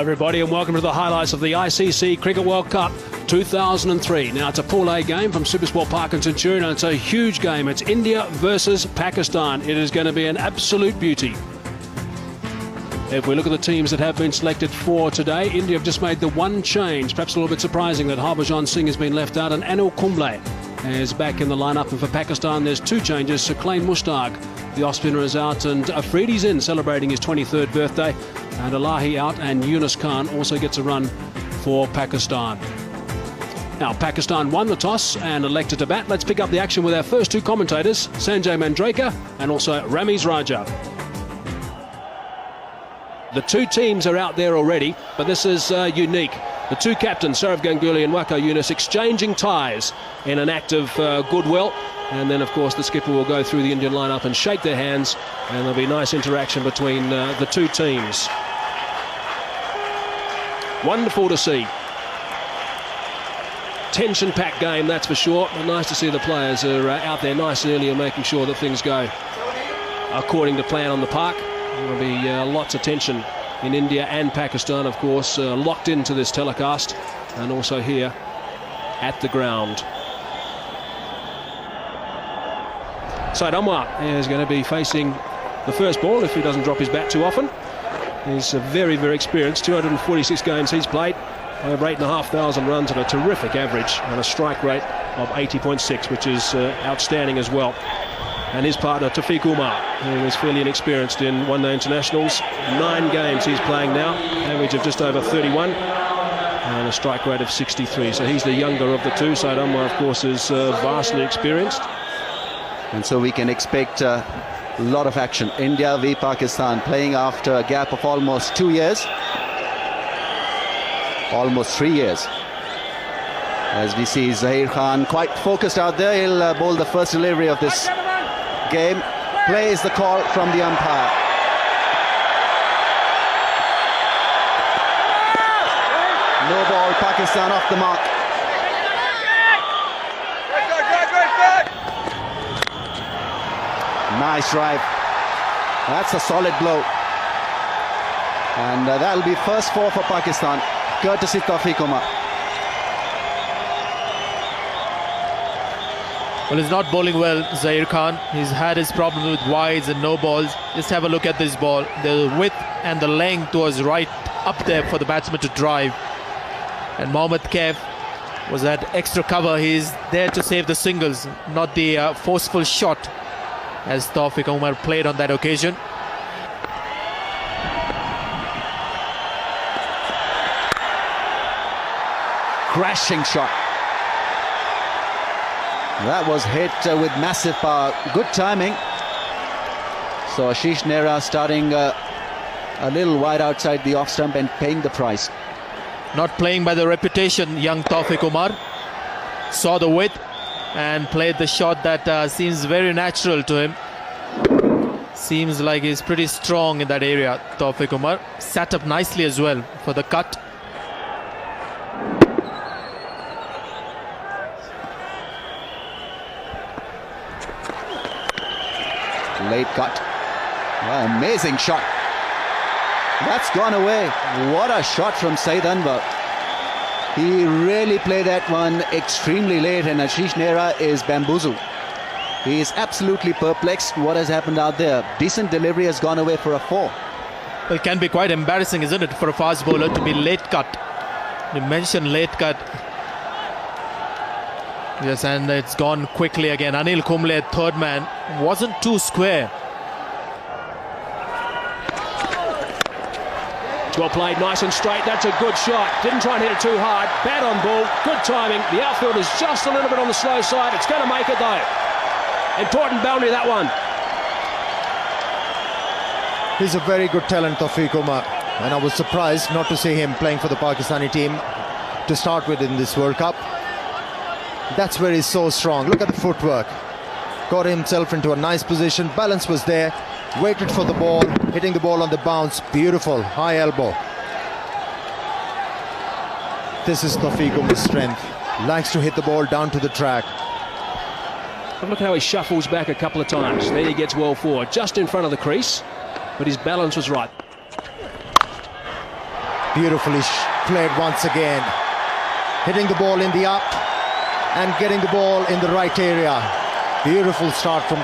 everybody, and welcome to the highlights of the ICC Cricket World Cup 2003. Now, it's a Pool A game from Supersport Park and Centurion, and it's a huge game. It's India versus Pakistan. It is going to be an absolute beauty. If we look at the teams that have been selected for today, India have just made the one change. Perhaps a little bit surprising that Harbhajan Singh has been left out, and Anil Kumble is back in the lineup. And for Pakistan, there's two changes. Suqlain Mushtaq, the off-spinner, is out, and Afridi's in, celebrating his 23rd birthday. And Elahi out, and Yunus Khan also gets a run for Pakistan. Now, Pakistan won the toss and elected to bat. Let's pick up the action with our first two commentators, Sanjay Manjrekar and also Ramiz Raja. The two teams are out there already, but this is unique. The two captains, Sourav Ganguly and Waqar Younis, exchanging ties in an act of goodwill. And then, of course, the skipper will go through the Indian lineup and shake their hands, and there'll be nice interaction between the two teams. Wonderful to see. Tension-packed game, that's for sure. But nice to see the players are out there nice and early and making sure that things go according to plan on the park. There will be lots of tension in India and Pakistan, of course, locked into this telecast, and also here at the ground. Saeed Anwar is going to be facing the first ball if he doesn't drop his bat too often. He's very, very experienced. 246 games he's played, over 8,500 runs and a terrific average, and a strike rate of 80.6, which is outstanding as well. And his partner, Taufeeq Umar, who is fairly inexperienced in one-day internationals. 9 games he's playing now, average of just over 31, and a strike rate of 63. So he's the younger of the two. Saeed Anwar, of course, is vastly experienced. And so we can expect a lot of action. India v Pakistan, playing after a gap of almost 2 years. Almost 3 years. As we see Zaheer Khan quite focused out there. He'll bowl the first delivery of this game. Plays the call from the umpire. No ball, Pakistan off the mark. Nice drive. That's a solid blow. And that'll be first 4 for Pakistan, courtesy Taufeeq Umar. Well, he's not bowling well, Zaheer Khan. He's had his problem with wides and no balls. Just have a look at this ball. The width and the length was right up there for the batsman to drive. And Mohammad Kaif was that extra cover. He's there to save the singles, not the forceful shot, as Taufeeq Umar played on that occasion. Crashing shot. That was hit with massive power. Good timing. So Ashish Nehra starting a little wide outside the off stump and paying the price. Not playing by the reputation, young Taufeeq Umar. Saw the width and played the shot that seems very natural to him. Seems like he's pretty strong in that area, Taufeeq Umar. Sat up nicely as well for the cut. Late cut. Wow, amazing shot. That's gone away. What a shot from Saeed Anwar. He really played that one extremely late, and Ashish Nehra is bamboozled. He is absolutely perplexed what has happened out there. Decent delivery has gone away for a 4. Well, it can be quite embarrassing, isn't it, for a fast bowler to be late cut. You mentioned late cut. Yes, and it's gone quickly again. Anil Kumble, third man, wasn't too square. Well played, nice and straight. That's a good shot. Didn't try and hit it too hard. Bat on ball, good timing. The outfield is just a little bit on the slow side. It's going to make it though. Important boundary, that one. He's a very good talent, Taufeeq Umar, and I was surprised not to see him playing for the Pakistani team to start with in this World Cup. That's where he's so strong. Look at the footwork. Got himself into a nice position. Balance was there. Waited for the ball. Hitting the ball on the bounce. Beautiful. High elbow. This is Taufeeq Umar's strength. Likes to hit the ball down to the track. But look how he shuffles back a couple of times. Then he gets well forward, just in front of the crease. But his balance was right. Beautifully played once again. Hitting the ball in the up and getting the ball in the right area. Beautiful start from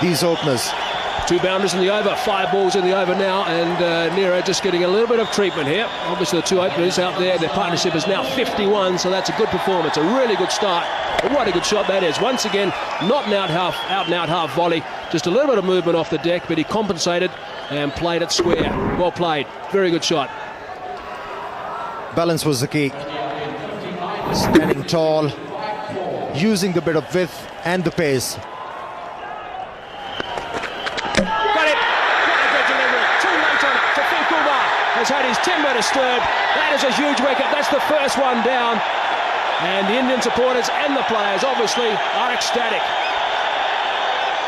these openers. 2 boundaries in the over, 5 balls in the over now, and Nero just getting a little bit of treatment here. Obviously the 2 openers out there, their partnership is now 51, so that's a good performance, a really good start. But what a good shot that is. Once again, not an out and out half volley, just a little bit of movement off the deck, but he compensated and played it square. Well played, very good shot. Balance was the key. Standing tall, using the bit of width and the pace. Has had his timber disturbed. That is a huge wicket. That's the first one down. And the Indian supporters and the players obviously are ecstatic.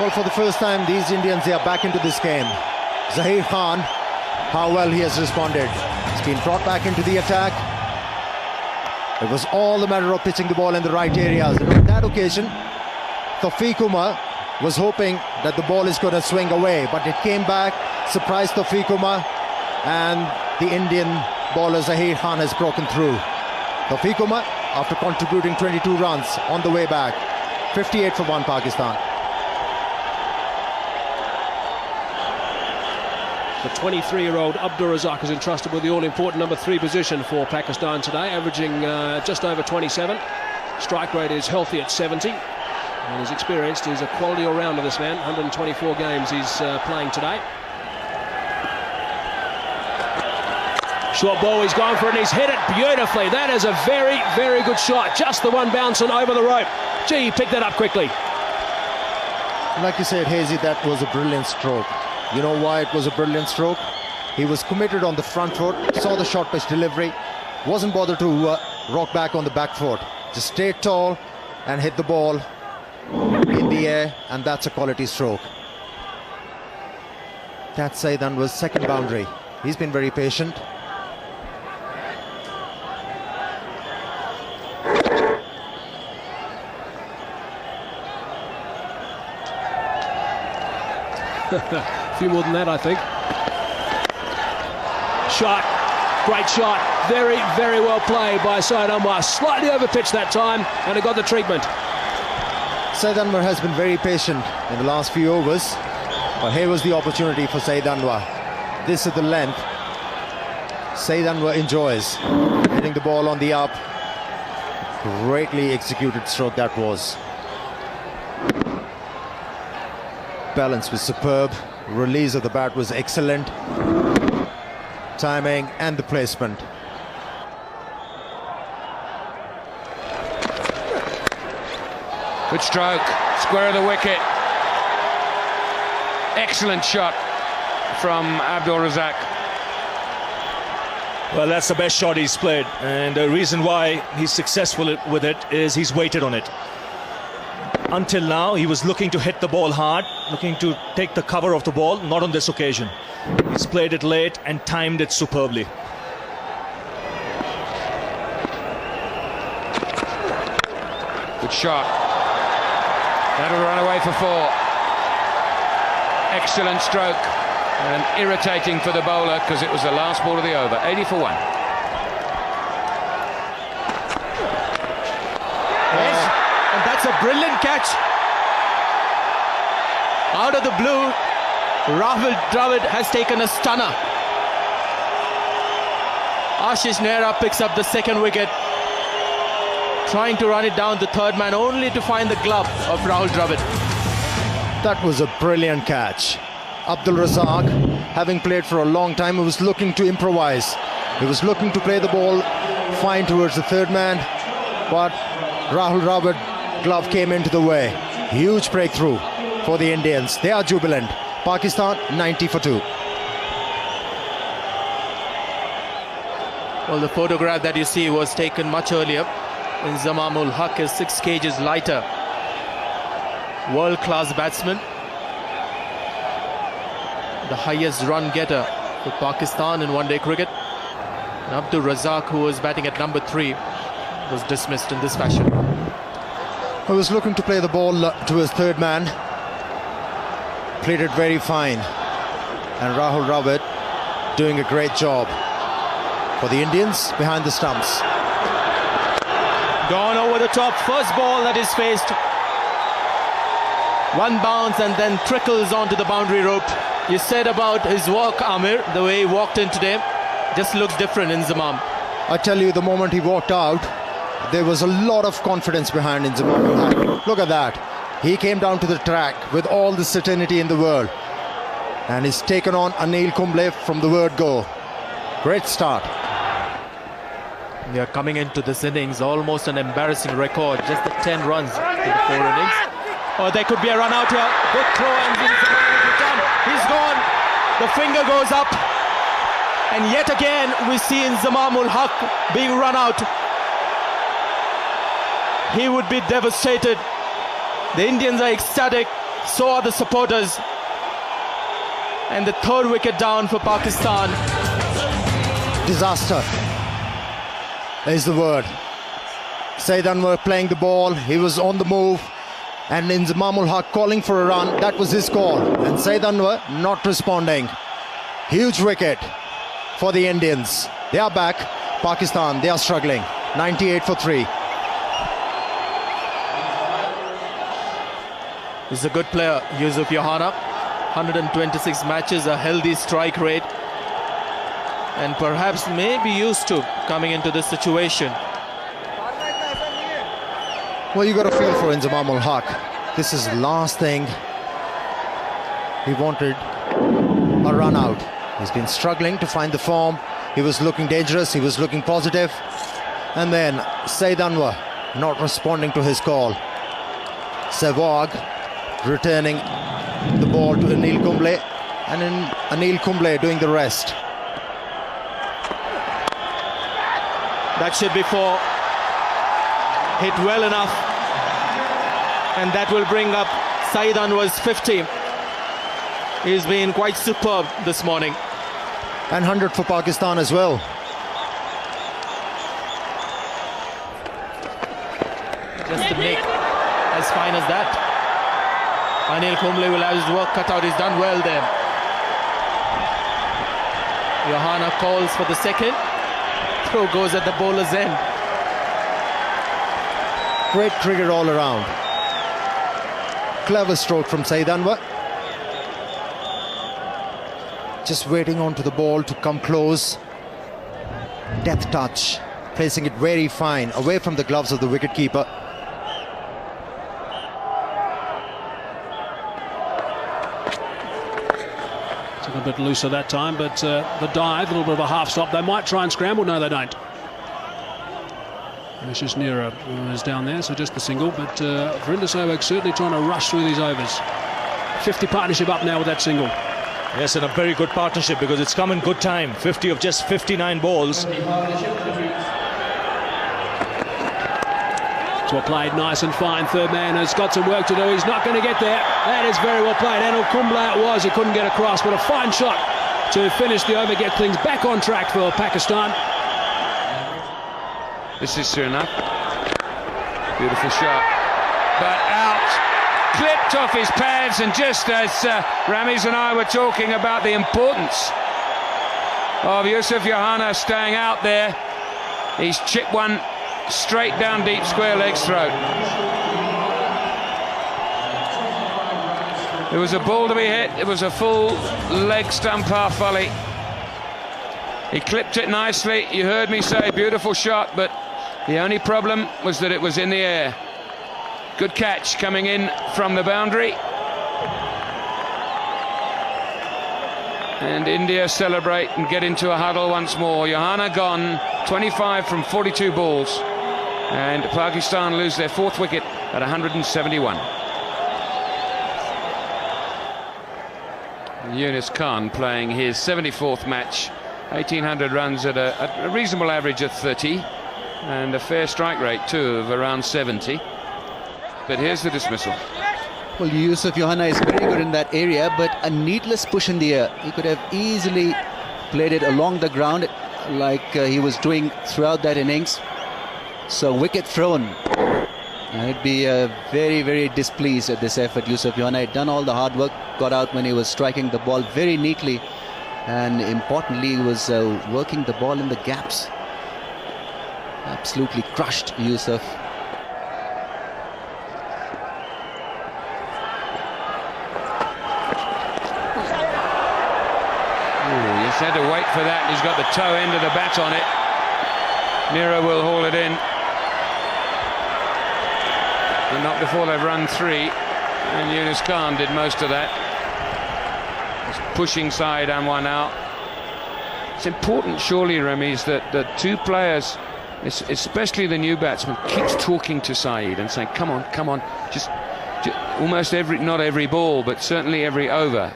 Well, for the first time, these Indians, they are back into this game. Zaheer Khan, how well he has responded. He's been brought back into the attack. It was all a matter of pitching the ball in the right areas. And on that occasion, Tawfiq Umar was hoping that the ball is going to swing away, but it came back, surprised Tawfiq Umar, and the Indian bowler Zaheer Khan has broken through. Tawfiq Umar, after contributing 22 runs on the way back, 58 for 1 Pakistan. The 23-year-old Abdul Razak is entrusted with the all-important number 3 position for Pakistan today, averaging just over 27. Strike rate is healthy at 70. And he's experienced. He's a quality all-rounder, this man. 124 games he's playing today. Short ball, he's gone for it and he's hit it beautifully. That is a very, very good shot. Just the one bouncing over the rope. Gee, he picked that up quickly. Like you said, Hazy, that was a brilliant stroke. You know why it was a brilliant stroke? He was committed on the front foot, saw the short pitch delivery, wasn't bothered to rock back on the back foot. Just stayed tall and hit the ball in the air, and that's a quality stroke. That Saeed Anwar's second boundary. He's been very patient. A few more than that, I think. Shot, great shot, very, very well played by Saeed Anwar. Slightly overpitched that time, and it got the treatment. Saeed Anwar has been very patient in the last few overs, but here was the opportunity for Saeed Anwar. This is the length Saeed Anwar enjoys, hitting the ball on the up. Greatly executed stroke that was. Balance was superb, release of the bat was excellent, timing and the placement. Good stroke, square of the wicket. Excellent shot from Abdul Razak. Well, that's the best shot he's played, and the reason why he's successful with it is he's waited on it. Until now, he was looking to hit the ball hard, looking to take the cover of the ball, not on this occasion. He's played it late and timed it superbly. Good shot. That'll run away for 4. Excellent stroke, and irritating for the bowler because it was the last ball of the over. 80 for 1. And that's a brilliant catch. Out of the blue, Rahul Dravid has taken a stunner. Ashish Nehra picks up the second wicket, trying to run it down the third man, only to find the glove of Rahul Dravid. That was a brilliant catch. Abdul Razak, having played for a long time, he was looking to improvise. He was looking to play the ball fine towards the third man, but Rahul Dravid glove came into the way. Huge breakthrough for the Indians. They are jubilant. Pakistan 90 for 2. Well, the photograph that you see was taken much earlier when Zamamul Haq is 6 kgs lighter. World-class batsman. The highest run getter for Pakistan in one-day cricket. And Abdul Razak, who was batting at number 3, was dismissed in this fashion. He was looking to play the ball to his third man. Played it very fine. And Rahul Dravid doing a great job. for the Indians behind the stumps. Gone over the top. First ball that is faced. One bounce and then trickles onto the boundary rope. You said about his walk, Amir, the way he walked in today, just looks different in Inzamam. I tell you, the moment he walked out, there was a lot of confidence behind Inzamam. Look at that. He came down to the track with all the certainty in the world. And he's taken on Anil Kumble from the word go. Great start. We are coming into this innings, almost an embarrassing record. Just the 10 runs in the 4 innings. Oh, there could be a run out here. Good throw and he's gone. The finger goes up. And yet again, we see Inzamam ul Haq being run out. He would be devastated. The Indians are ecstatic. So are the supporters. And the 3rd wicket down for Pakistan. Disaster is the word. Saeed Anwar playing the ball. He was on the move. And Inzamam ul Haq calling for a run. That was his call. And Saeed Anwar not responding. Huge wicket for the Indians. They are back. Pakistan, they are struggling. 98 for 3. He's a good player, Yusuf Yohana. 126 matches, a healthy strike rate. And perhaps may be used to coming into this situation. Well, you got to feel for Inzamam ul Haq. This is the last thing he wanted, a run out. He's been struggling to find the form. He was looking dangerous, he was looking positive. And then Saeed Anwar not responding to his call. Sehwag returning the ball to Anil Kumble, and then Anil Kumble doing the rest. That should be 4. Hit well enough. And that will bring up Saeed Anwar's 50. He's been quite superb this morning. And 100 for Pakistan as well. Just a nick, as fine as that. Anil Kumble will have his work cut out. He's done well there. Yohana calls for the 2nd. Throw goes at the bowler's end. Great cricket all around. Clever stroke from Saeed Anwar. Just waiting onto the ball to come close. Death touch. Placing it very fine, away from the gloves of the wicketkeeper. Took a bit looser that time, but the dive, a little bit of a half stop. They might try and scramble. No, they don't. Ashish Nehra is down there, so just the single. But Virender Sehwag certainly trying to rush through these overs. 50 partnership up now with that single. Yes, and a very good partnership because it's come in good time. 50 of just 59 balls. It's well played, nice and fine. Third man has got some work to do. He's not going to get there. That is very well played. Anil Kumble it was. He couldn't get across, but a fine shot to finish the over, get things back on track for Pakistan. This is Srinath. Beautiful shot. But out. Clipped off his pads, and just as Ramiz and I were talking about the importance of Yusuf Yohana staying out there, he's chipped one straight down deep square leg's throat. It was a ball to be hit. It was a full leg stump half volley. He clipped it nicely. You heard me say beautiful shot, but the only problem was that it was in the air. Good catch coming in from the boundary. And India celebrate and get into a huddle once more. Yohana gone, 25 from 42 balls. And Pakistan lose their 4th wicket at 171. Yunus Khan playing his 74th match. 1,800 runs at a reasonable average of 30. And a fair strike rate too of around 70. But here's the dismissal. Well, Yusuf Yohana is very good in that area, but a needless push in the air. He could have easily played it along the ground like he was doing throughout that innings. So wicket thrown. I'd be very, very displeased at this effort. Yusuf Yohana had done all the hard work, got out when he was striking the ball very neatly, and importantly was working the ball in the gaps. Absolutely crushed Yusuf. He's had to wait for that. He's got the toe end of the bat on it. Mira will haul it in. But not before they've run 3. And Yunus Khan did most of that. He's pushing Saeed Anwar now. It's important, surely, Ramiz, that the two players, especially the new batsman, keeps talking to Saeed and saying, come on, just almost not every ball, but certainly every over.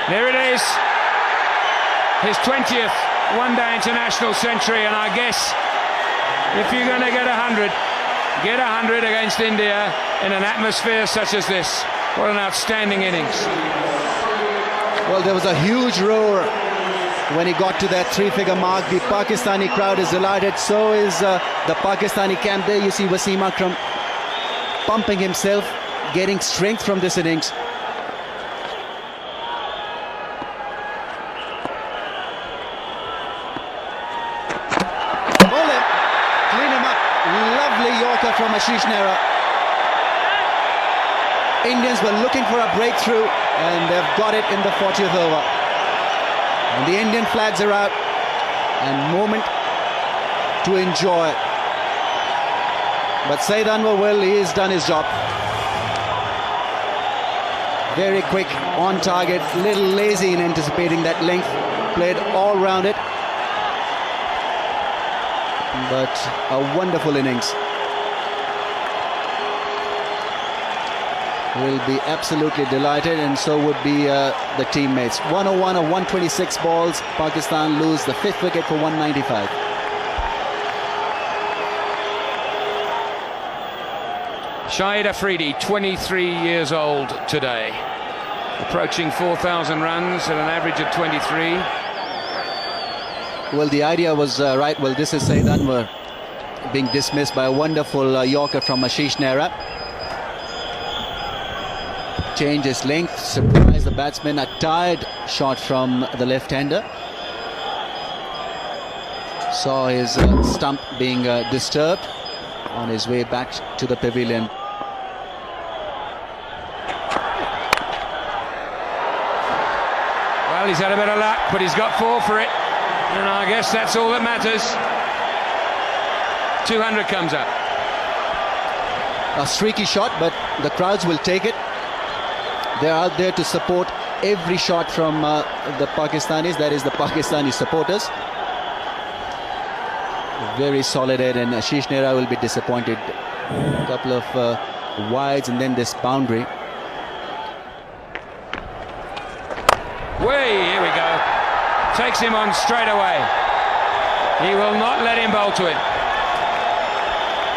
There it is, his 20th one-day international century, and I guess if you're going to get 100, get 100 against India in an atmosphere such as this. What an outstanding innings. Well, there was a huge roar when he got to that 3-figure mark. The Pakistani crowd is delighted, so is the Pakistani camp. There you see Wasim Akram pumping himself, getting strength from this innings. From Ashish Nehra. Indians were looking for a breakthrough and they've got it in the 40th over. And the Indian flags are out and moment to enjoy. But Saeed Anwar he's done his job. Very quick, on target, little lazy in anticipating that length. Played all round it. But a wonderful innings. Will be absolutely delighted, and so would be the teammates. 101 of 126 balls. Pakistan lose the 5th wicket for 195. Shahid Afridi, 23 years old today, approaching 4,000 runs at an average of 23. Well, the idea was right. Well, this is Saeed Anwar being dismissed by a wonderful Yorker from Ashish Nehra. Change his length, surprise the batsman. A tired shot from the left-hander. Saw his stump being disturbed on his way back to the pavilion. Well, he's had a bit of luck, but he's got 4 for it. And I guess that's all that matters. 200 comes up. A streaky shot, but the crowds will take it. They're out there to support every shot from the Pakistanis, that is the Pakistani supporters. Very solid head, and Ashish Nehra will be disappointed. A couple of wides and then this boundary. Way, here we go. Takes him on straight away. He will not let him bowl to it.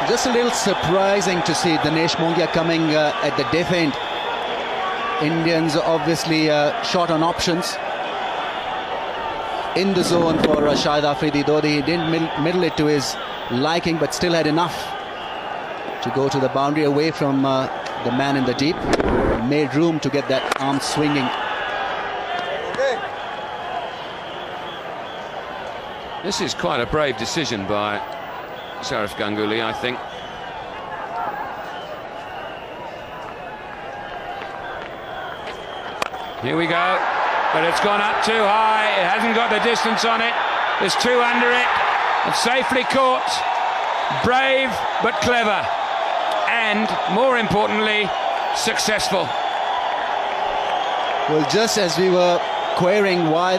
Just a little surprising to see Dinesh Mongia coming at the death end. Indians obviously short on options in the zone for Shahid Afridi, though he didn't middle it to his liking, but still had enough to go to the boundary away from the man in the deep. Made room to get that arm swinging. This is quite a brave decision by Sourav Ganguly, I think. Here we go, but it's gone up too high. It hasn't got the distance on it. There's 2 under it. It's safely caught. Brave but clever, and more importantly, successful. Well, just as we were querying why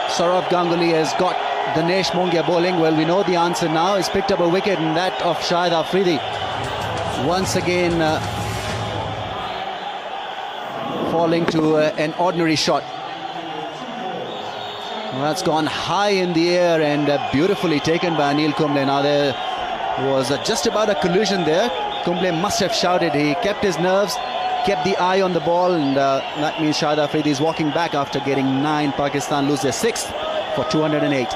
Sourav Ganguly has got Dinesh Mongia bowling, well, we know the answer now. He's picked up a wicket, and that of Shahid Afridi. Once again, falling to an ordinary shot. Well, that's gone high in the air and beautifully taken by Anil Kumble. Now there was just about a collision there. Kumble must have shouted. He kept his nerves, kept the eye on the ball, and that means Shahid Afridi is walking back after getting 9. Pakistan lose their 6th for 208.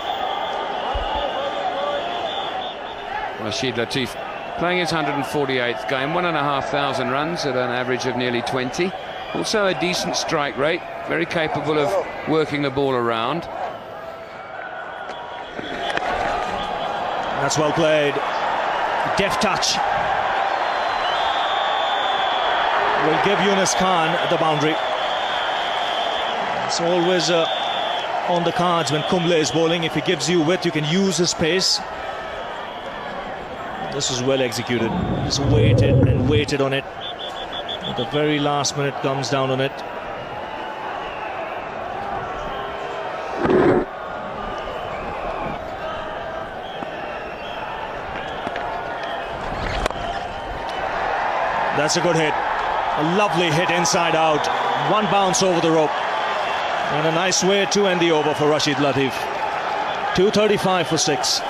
Rashid Latif playing his 148th game, 1,500 runs at an average of nearly 20. Also a decent strike rate, very capable of working the ball around. That's well played. Deft touch. Will give Yunus Khan the boundary. It's always on the cards when Kumble is bowling. If he gives you width, you can use his pace. This was well executed. Just waited and waited on it. At the very last minute, comes down on it. That's a good hit. A lovely hit inside out. One bounce over the rope. And a nice way to end the over for Rashid Latif. 235 for 6.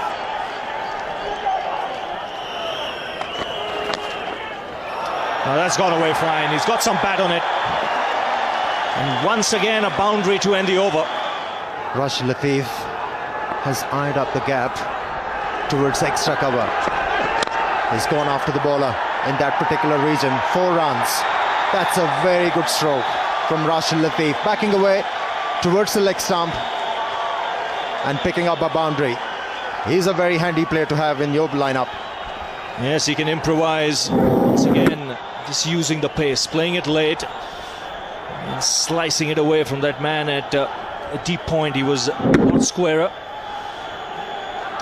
Now that's gone away fine. He's got some bat on it. And once again a boundary to end the over. Rashid Latif has eyed up the gap towards extra cover. He's gone after the bowler in that particular region. 4 runs. That's a very good stroke from Rashid Latif, backing away towards the leg stump and picking up a boundary. He's a very handy player to have in your lineup. Yes, he can improvise. Once again, just using the pace, playing it late and slicing it away from that man at a deep point. He was a lot squarer,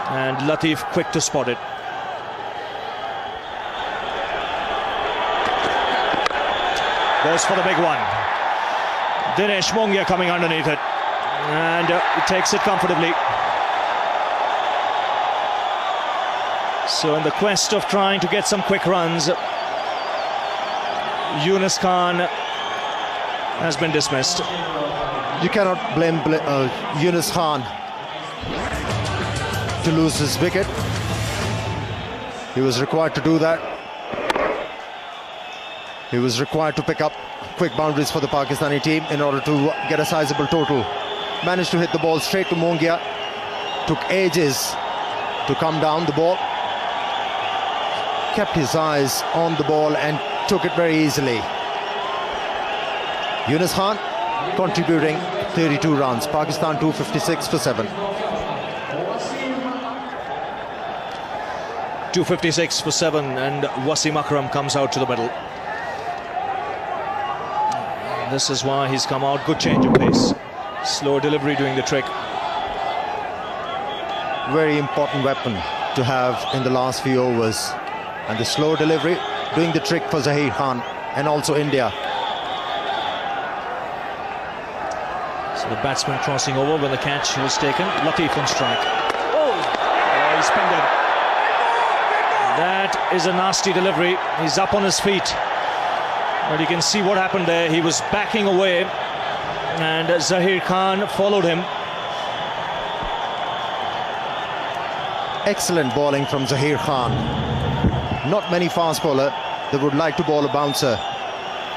and Latif quick to spot it. Goes for the big one. Dinesh Mongia coming underneath it, and he takes it comfortably. So in the quest of trying to get some quick runs, Yunus Khan has been dismissed. You cannot blame Yunus Khan to lose his wicket. He was required to do that. He was required to pick up quick boundaries for the Pakistani team in order to get a sizable total. Managed to hit the ball straight to Mongia. Took ages to come down the ball. Kept his eyes on the ball and took it very easily. Yunus Khan contributing 32 runs. Pakistan 256 for 7. 256 for 7, and Wasim Akram comes out to the middle. This is why he's come out. Good change of pace. Slow delivery doing the trick. Very important weapon to have in the last few overs. And the slow delivery doing the trick for Zaheer Khan and also India. So the batsman crossing over when the catch was taken. Latif on strike. Oh, he's pinned it. That is a nasty delivery. He's up on his feet. But you can see what happened there. He was backing away and Zaheer Khan followed him. Excellent bowling from Zaheer Khan. Not many fast bowler that would like to bowl a bouncer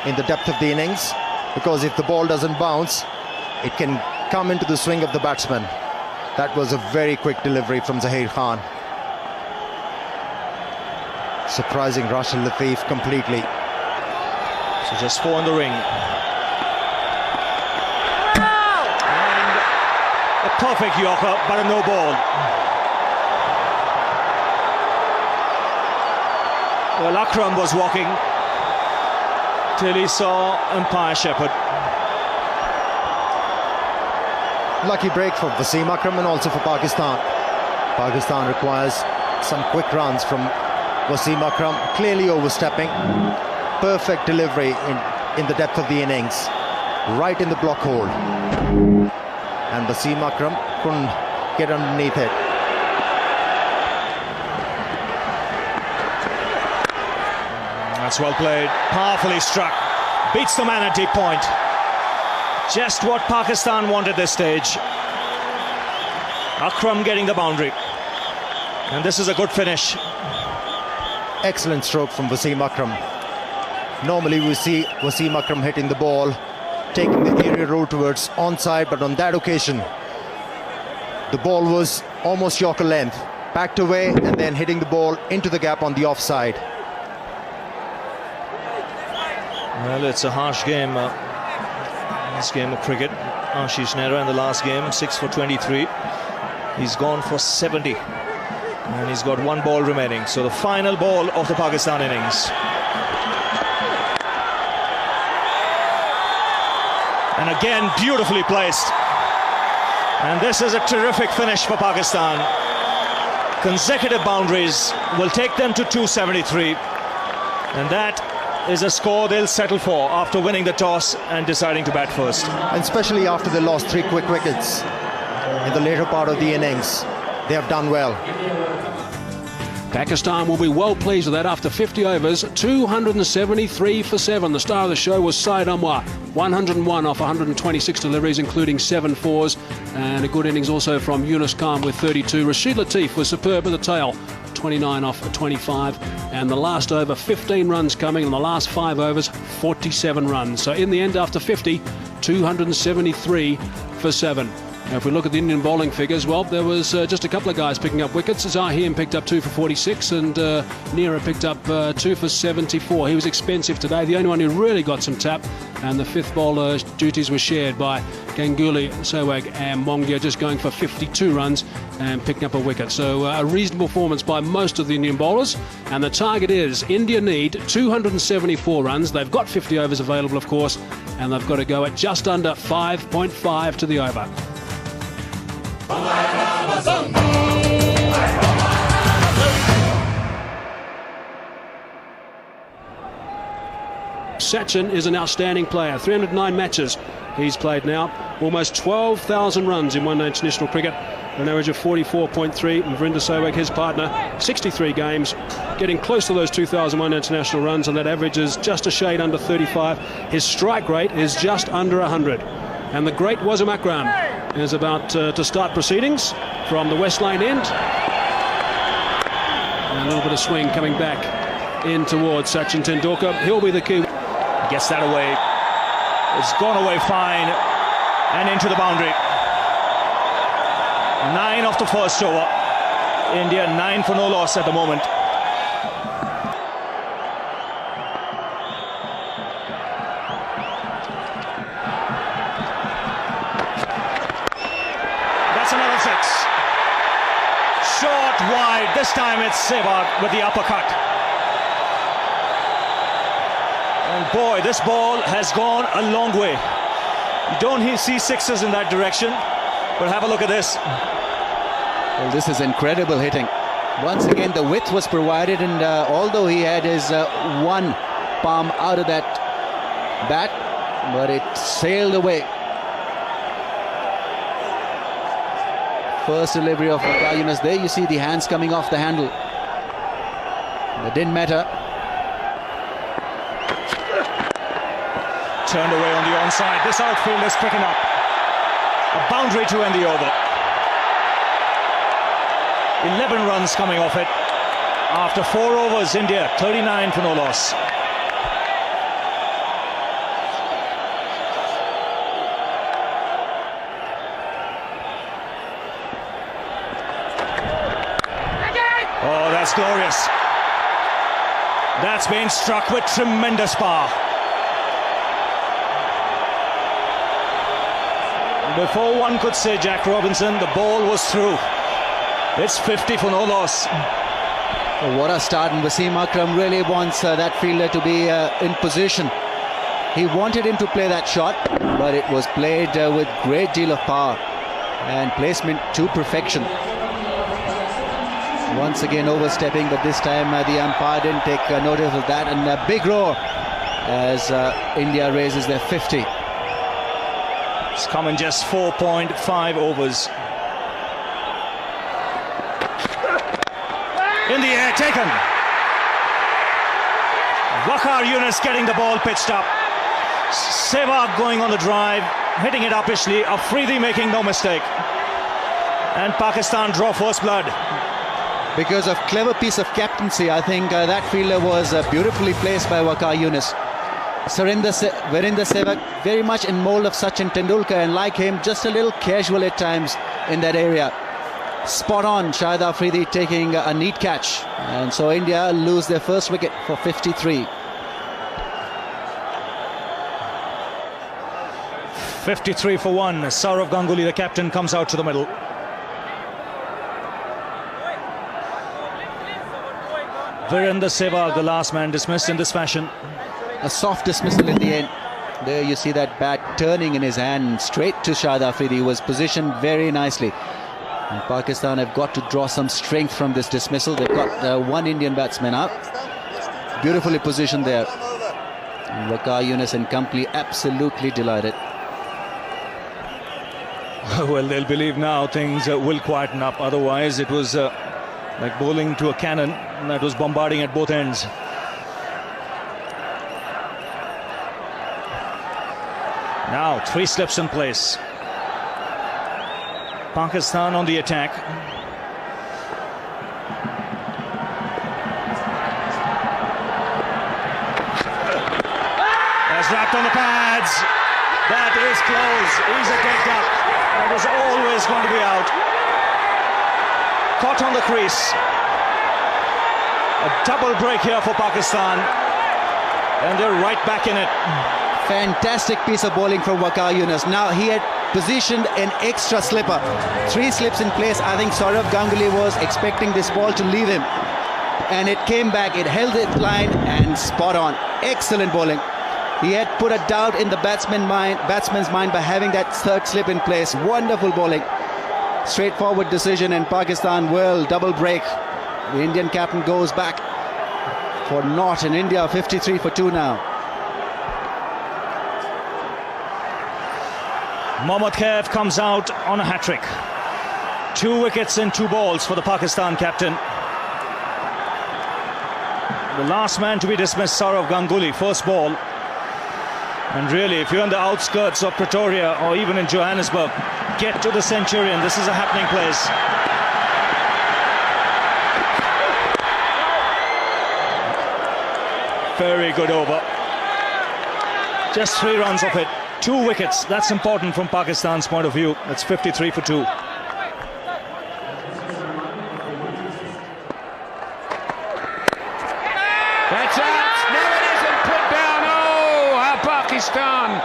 in the depth of the innings, because if the ball doesn't bounce, it can come into the swing of the batsman. That was a very quick delivery from Zaheer Khan. Surprising Rashid Latif completely. So just 4 in the ring. And a perfect Yorker, but a no ball. Well, Akram was walking till he saw umpire Shepherd. Lucky break for Wasim Akram and also for Pakistan. Pakistan requires some quick runs from Wasim Akram, clearly overstepping. Perfect delivery in the depth of the innings, right in the block hole. And Wasim Akram couldn't get underneath it. That's well played, powerfully struck, beats the man at deep point. Just what Pakistan wanted this stage. Akram getting the boundary, and this is a good finish. Excellent stroke from Wasim Akram. Normally we see Wasim Akram hitting the ball, taking the aerial route towards onside, but on that occasion the ball was almost Yorker length backed away and then hitting the ball into the gap on the offside. Well, it's a harsh game, this game of cricket. Ashish Nehra in the last game, 6 for 23. He's gone for 70. And he's got one ball remaining. So the final ball of the Pakistan innings. And again, beautifully placed. And this is a terrific finish for Pakistan. Consecutive boundaries will take them to 273. And that is a score they'll settle for after winning the toss and deciding to bat first. And especially after they lost 3 quick wickets in the later part of the innings. They have done well. Pakistan will be well pleased with that after 50 overs, 273 for 7. The star of the show was Syed Anwar, 101 off 126 deliveries, including 7 fours, and a good innings also from Yunus Khan with 32. Rashid Latif was superb at the tail, 29 off 25, and the last over 15 runs coming, and the last 5 overs 47 runs. So in the end, after 50, 273 for 7. Now, if we look at the Indian bowling figures, well, there was just a couple of guys picking up wickets. Zaheem picked up 2 for 46 and Nehra picked up 2 for 74. He was expensive today, the only one who really got some tap, and the fifth bowler duties were shared by Ganguly, Sehwag and Mongia, just going for 52 runs and picking up a wicket. So a reasonable performance by most of the Indian bowlers, and the target is India need 274 runs. They've got 50 overs available, of course, and they've got to go at just under 5.5 to the over. Sachin is an outstanding player. 309 matches he's played now. Almost 12,000 runs in one-day international cricket. An average of 44.3. And Virender Sehwag, his partner, 63 games. Getting close to those 2,000 one-day international runs, and that average is just a shade under 35. His strike rate is just under 100. And the great Wasim Akram is about to start proceedings from the West Lane end. And a little bit of swing coming back in towards Sachin Tendulkar. He'll be the key. Gets that away. It's gone away fine and into the boundary. 9 off the first over. India 9 for no loss at the moment. That's another 6. Short, wide. This time it's Sehwag with the uppercut. And boy, this ball has gone a long way. You don't see sixes in that direction, but have a look at this. Well, this is incredible hitting. Once again, the width was provided, and although he had his one palm out of that bat, but it sailed away. First delivery of Waqar Younis. There you see the hands coming off the handle. It didn't matter. Turned away on the onside. This outfield is quick enough. A boundary to end the over. 11 runs coming off it. After 4 overs, India 39 for no loss. Oh, that's glorious. That's been struck with tremendous power. Before one could say Jack Robinson, the ball was through. It's 50 for no loss. Oh, what a start, and Wasim Akram really wants that fielder to be in position. He wanted him to play that shot, but it was played with great deal of power and placement to perfection. Once again overstepping, but this time the umpire didn't take notice of that, and a big roar as India raises their 50. It's come in just 4.5 overs. In the air, taken. Waqar Younis getting the ball pitched up. Sehwag going on the drive, hitting it uppishly. Afridi making no mistake. And Pakistan draw first blood. Because of clever piece of captaincy, I think that fielder was beautifully placed by Waqar Younis. Virender Sehwag very much in mold of Sachin Tendulkar, and like him, just a little casual at times in that area. Spot on, Shahid Afridi taking a neat catch. And so India lose their first wicket for 53. 53 for 1. Sourav Ganguly, the captain, comes out to the middle. Virender Sehwag, the last man, dismissed in this fashion. A soft dismissal in the end. There you see that bat turning in his hand straight to Shahid Afridi. He was positioned very nicely. And Pakistan have got to draw some strength from this dismissal. They've got one Indian batsman out. Beautifully positioned there. And Waqar Younis and company absolutely delighted. Well, they'll believe now things will quieten up. Otherwise, it was like bowling to a cannon that was bombarding at both ends. Now, 3 slips in place. Pakistan on the attack. That's wrapped on the pads. That is close. Easy take up. That was always going to be out. Caught on the crease. A double break here for Pakistan. And they're right back in it. Fantastic piece of bowling from Waqar Younis. Now he had positioned an extra slipper. 3 slips in place. I think Sourav Ganguly was expecting this ball to leave him. And it came back. It held its line and spot on. Excellent bowling. He had put a doubt in the batsman's mind by having that 3rd slip in place. Wonderful bowling. Straightforward decision, and Pakistan will double break. The Indian captain goes back for naught, and India 53 for 2 now. Mohammad Khaif comes out on a hat-trick. 2 wickets and 2 balls for the Pakistan captain. The last man to be dismissed, Sourav Ganguly, first ball. And really, if you're on the outskirts of Pretoria or even in Johannesburg, get to the Centurion. This is a happening place. Very good over. Just 3 runs of it. 2 wickets. That's important from Pakistan's point of view. That's 53 for 2. That's out. No, it isn't put down. Oh, how Pakistan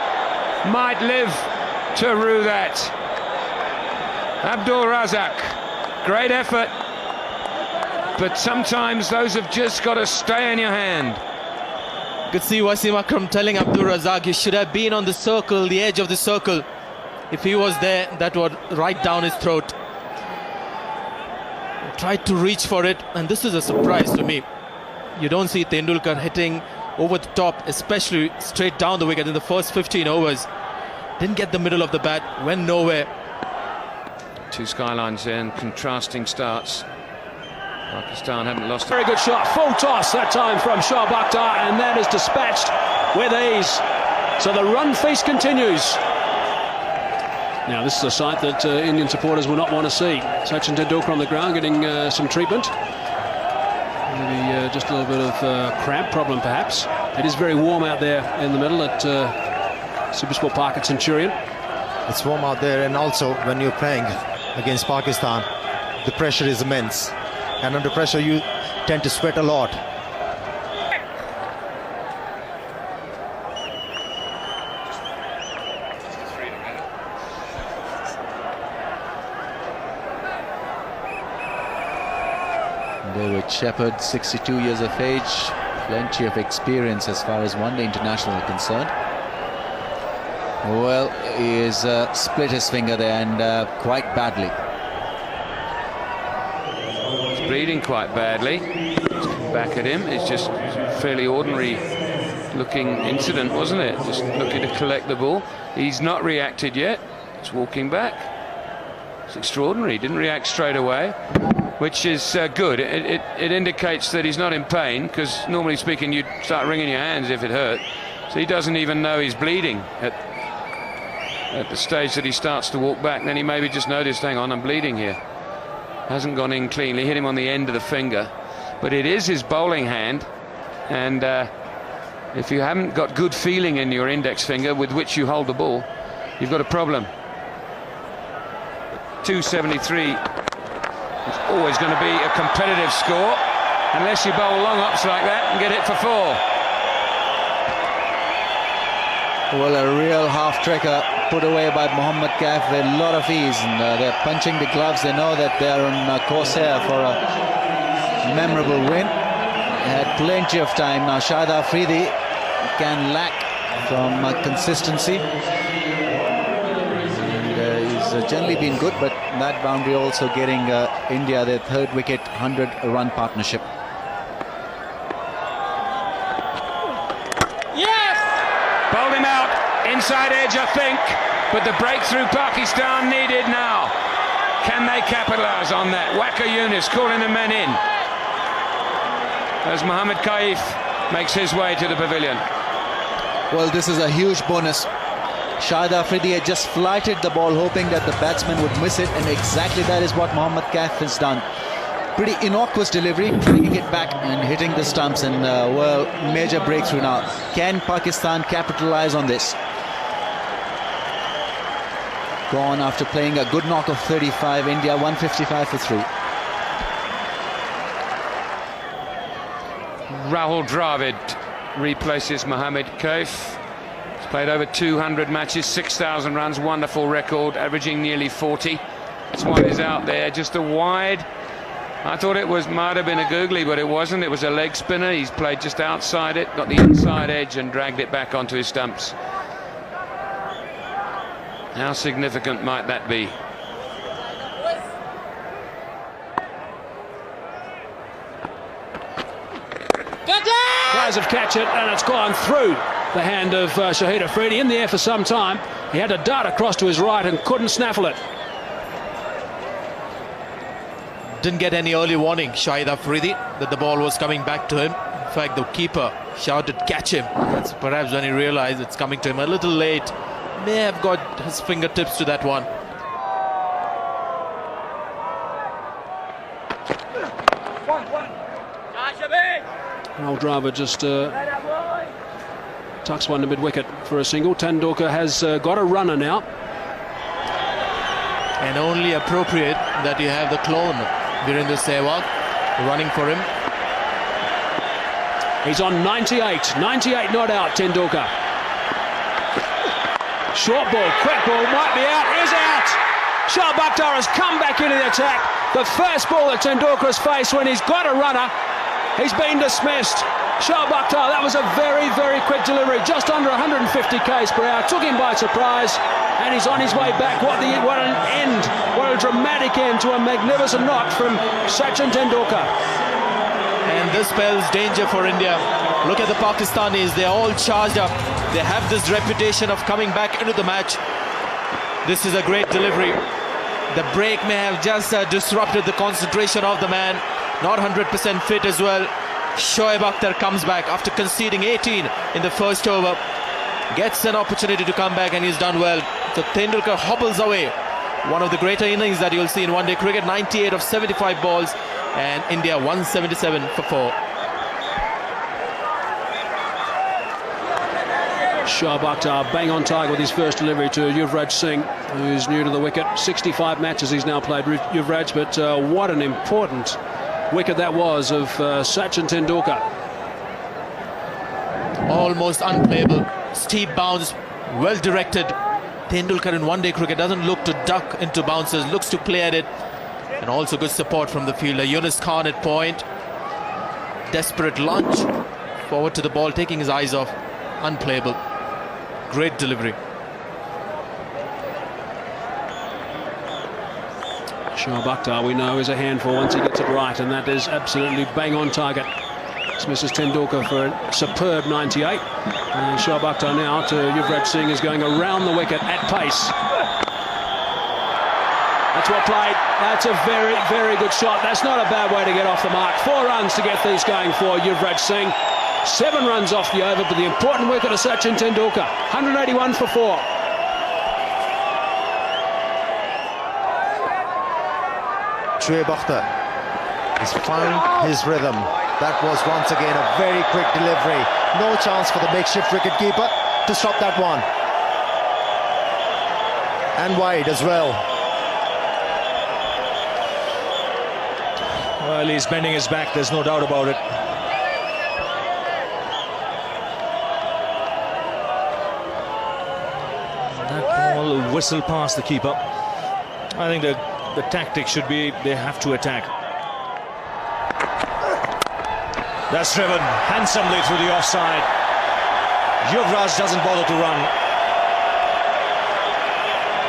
might live to rue that. Abdul Razak, great effort, but sometimes those have just got to stay in your hand. Could see Wasim Akram telling Abdul Razak he should have been on the circle, the edge of the circle. If he was there, that would right down his throat. Tried to reach for it, and this is a surprise to me. You don't see Tendulkar hitting over the top, especially straight down the wicket in the first 15 overs. Didn't get the middle of the bat, went nowhere. 2 skylines there and contrasting starts. Pakistan haven't lost. Very good shot, full toss that time from Shoaib Akhtar, and that is dispatched with ease. So the run feast continues. Now this is a sight that Indian supporters will not want to see. Sachin Tendulkar on the ground getting some treatment. Maybe just a little bit of cramp problem perhaps. It is very warm out there in the middle at Supersport Park at Centurion. It's warm out there, and also when you're playing against Pakistan, the pressure is immense. And under pressure, you tend to sweat a lot. David Shepherd, 62 years of age, plenty of experience as far as one-day international are concerned. Well, he has split his finger there, and quite badly. Bleeding quite badly. Just come back at him. It's just a fairly ordinary looking incident, wasn't it? Just looking to collect the ball. He's not reacted yet. He's walking back. It's extraordinary. He didn't react straight away, which is good. It indicates that he's not in pain, because normally speaking you'd start wringing your hands if it hurt. So he doesn't even know he's bleeding at the stage that he starts to walk back. Then he maybe just noticed, hang on, I'm bleeding here. Hasn't gone in cleanly, hit him on the end of the finger. But it is his bowling hand, and if you haven't got good feeling in your index finger with which you hold the ball, you've got a problem. 273 It's always going to be a competitive score, unless you bowl long ups like that and get it for 4. Well, a real half-trekker put away by Mohammad Kaif with a lot of ease, and they're punching the gloves. They know that they're on course here for a memorable win. They had plenty of time. Now Shahid Afridi can lack from consistency. And he's generally been good, but that boundary also getting India their 3rd wicket, 100-run partnership. Bowled him out, inside edge I think, but the breakthrough Pakistan needed now. Can they capitalise on that? Waqar Younis calling the men in as Mohammad Kaif makes his way to the pavilion. Well, this is a huge bonus. Shahid Afridi had just flighted the ball hoping that the batsman would miss it, and exactly that is what Mohammad Kaif has done. Pretty innocuous delivery, taking it back and hitting the stumps, and well, major breakthrough now. Can Pakistan capitalise on this? Gone after playing a good knock of 35, India 155 for 3. Rahul Dravid replaces Mohammad Kaif. He's played over 200 matches, 6,000 runs, wonderful record, averaging nearly 40. That's why he's out there, just a wide. I thought it might have been a googly, but it wasn't. It was a leg spinner. He's played just outside it, got the inside edge and dragged it back onto his stumps. How significant might that be? Players have catch it, and it's gone through the hand of Shahid Afridi. In the air for some time. He had to dart across to his right and couldn't snaffle it. Didn't get any early warning, Shahid Afridi, that the ball was coming back to him. In fact, the keeper shouted, "Catch him." That's perhaps when he realized it's coming to him a little late. May have got his fingertips to that one. Rahul Dravid just tucks one to mid-wicket for a single. Tendulkar has got a runner now. And only appropriate that you have the clone, Virendra Sehwag, running for him. He's on 98. 98 not out, Tendulkar. Short ball, quick ball, might be out, is out! Shoaib Akhtar has come back into the attack. The first ball that Tendulkar has faced when he's got a runner, he's been dismissed. Shoaib Akhtar, that was a very, very quick delivery, just under 150 k's per hour, took him by surprise, and he's on his way back. What an end, what a dramatic end to a magnificent knock from Sachin Tendulkar. And this spells danger for India. Look at the Pakistanis, they're all charged up. They have this reputation of coming back into the match. This is a great delivery. The break may have just disrupted the concentration of the man. Not 100% fit as well. Shoaib Akhtar comes back after conceding 18 in the first over. Gets an opportunity to come back, and he's done well. So Tendulkar hobbles away. One of the greater innings that you'll see in one-day cricket. 98 of 75 balls, and India 177 for 4. Shoaib Akhtar bang on target with his first delivery to Yuvraj Singh, who's new to the wicket. 65 matches he's now played, Yuvraj, but what an important wicket that was of Sachin Tendulkar. Almost unplayable. Steep bounce, well directed. Tendulkar in one-day cricket doesn't look to duck into bounces, looks to play at it. And also good support from the fielder. Yunus Khan at point. Desperate lunge. Forward to the ball, taking his eyes off. Unplayable. Great delivery. Shoaib Akhtar, we know, is a handful once he gets it right, and that is absolutely bang on target. Dismisses Tendulkar for a superb 98. And Shoaib Akhtar now to Yuvraj Singh is going around the wicket at pace. That's well played. That's a very, very good shot. That's not a bad way to get off the mark. 4 runs to get these going for Yuvraj Singh. 7 runs off the over, but the important wicket of Sachin Tendulkar. 181 for 4. Shoaib Akhtar has found his rhythm. That was once again a very quick delivery. No chance for the makeshift wicketkeeper to stop that one. And wide as well. Well, he's bending his back, there's no doubt about it. That ball whistled past the keeper. I think the tactic should be they have to attack. That's driven handsomely through the offside. Yuvraj doesn't bother to run.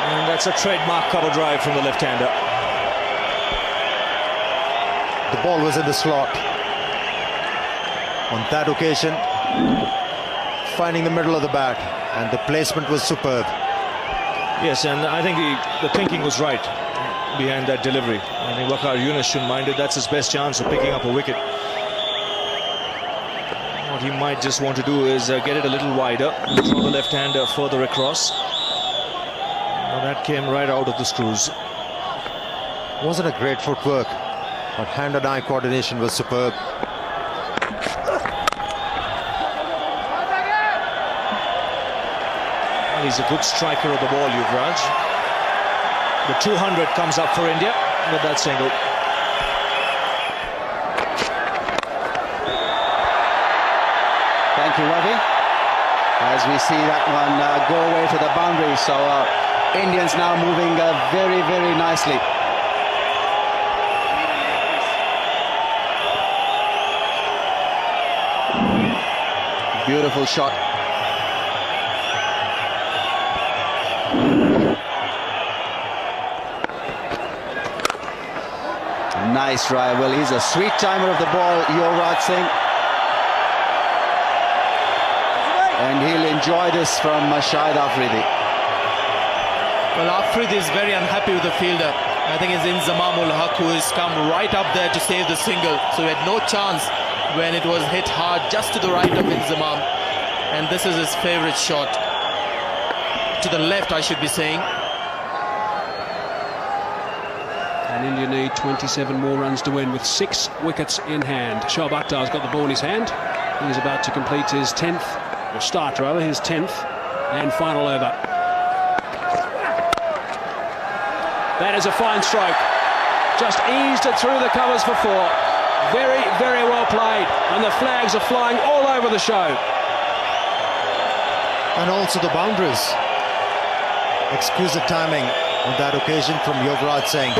And that's a trademark cover drive from the left-hander. The ball was in the slot. On that occasion, finding the middle of the bat, and the placement was superb. Yes, and I think the thinking was right behind that delivery. I think Waqar Younis shouldn't mind it. That's his best chance of picking up a wicket. What he might just want to do is get it a little wider, throw the left-hander further across. Now that came right out of the screws. Wasn't a great footwork, but hand and eye coordination was superb. Well, he's a good striker of the ball, Yuvraj. The 200 comes up for India with that single. Thank you, Ravi. As we see that one go away to the boundary, so Indians now moving very, very nicely. Beautiful shot. Nice drive. Well, he's a sweet timer of the ball, Yuvraj Singh. And he'll enjoy this from Shahid Afridi. Well, Afridi is very unhappy with the fielder. I think it's Inzamam ul Haq who has come right up there to save the single. So he had no chance when it was hit hard just to the right of Inzamam. And this is his favourite shot. To the left, I should be saying. And India need 27 more runs to win with 6 wickets in hand. Shoaib Akhtar's got the ball in his hand. He's about to complete his 10th, or start rather, his 10th and final over. That is a fine stroke. Just eased it through the covers for 4. Very, very well played. And the flags are flying all over the show. And also the boundaries. Exquisite timing on that occasion from Yuvraj Singh.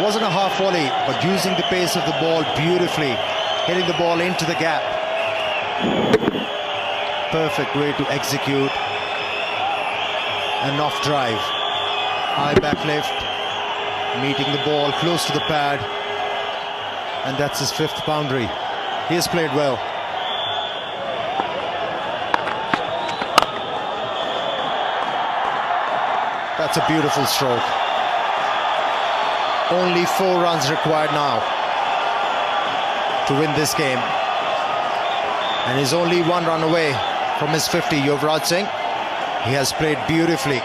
Wasn't a half volley, but using the pace of the ball beautifully, hitting the ball into the gap. Perfect way to execute an off drive. High back lift, meeting the ball close to the pad, and that's his 5th boundary. He has played well. That's a beautiful stroke. Only 4 runs required now to win this game. And he's only 1 run away from his 50, Yuvraj Singh. He has played beautifully.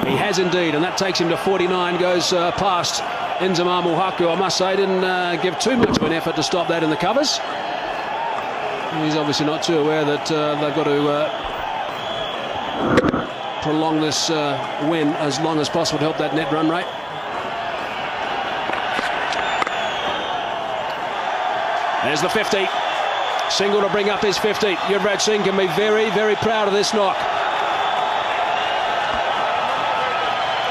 He has indeed, and that takes him to 49, goes past Inzamam ul Haq, who I must say didn't give too much of an effort to stop that in the covers. He's obviously not too aware that they've got to prolong this win as long as possible to help that net run rate. There's the 50. Single to bring up his 50. Yuvraj Singh can be very, very proud of this knock.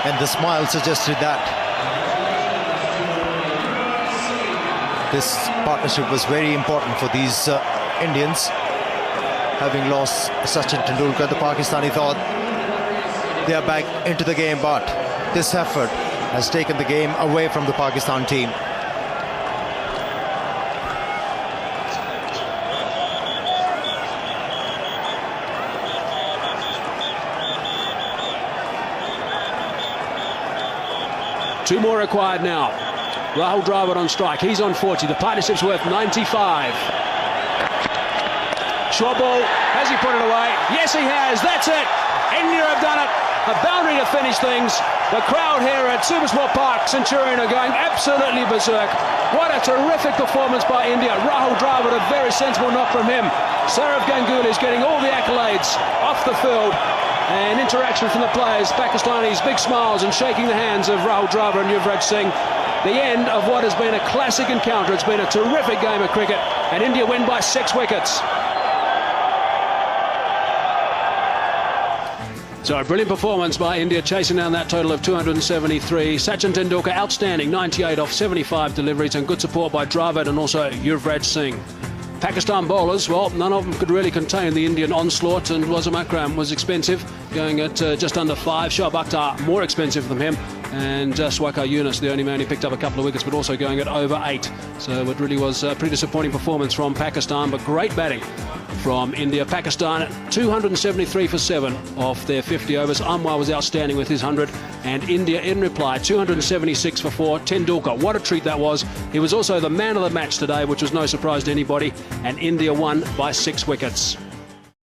And the smile suggested that. This partnership was very important for these Indians. Having lost Sachin Tendulkar, the Pakistani thought they are back into the game, but this effort has taken the game away from the Pakistan team. Two more required now. Rahul Dravid on strike. He's on 40. The partnership's worth 95. Short ball. Has he put it away? Yes, he has. That's it. India have done it. A boundary to finish things. The crowd here at Supersport Park, Centurion, are going absolutely berserk. What a terrific performance by India. Rahul Dravid, a very sensible knock from him. Saurav Ganguly is getting all the accolades off the field. And interaction from the players, Pakistanis, big smiles and shaking the hands of Rahul Dravid and Yuvraj Singh. the end of what has been a classic encounter. It's been a terrific game of cricket, and India win by 6 wickets. So a brilliant performance by India, chasing down that total of 273. Sachin Tendulkar outstanding, 98 off 75 deliveries, and good support by Dravid and also Yuvraj Singh. Pakistan bowlers, well, none of them could really contain the Indian onslaught, and Wasim Akram was expensive, going at just under 5. Shoaib Akhtar more expensive than him, and Swakar Yunus, the only man who picked up a couple of wickets, but also going at over 8. So it really was a pretty disappointing performance from Pakistan, but great batting from India. Pakistan 273 for 7 off their 50 overs. Anwar was outstanding with his 100, and India in reply 276 for 4. Tendulkar, what a treat that was. He was also the man of the match today, which was no surprise to anybody, and India won by 6 wickets.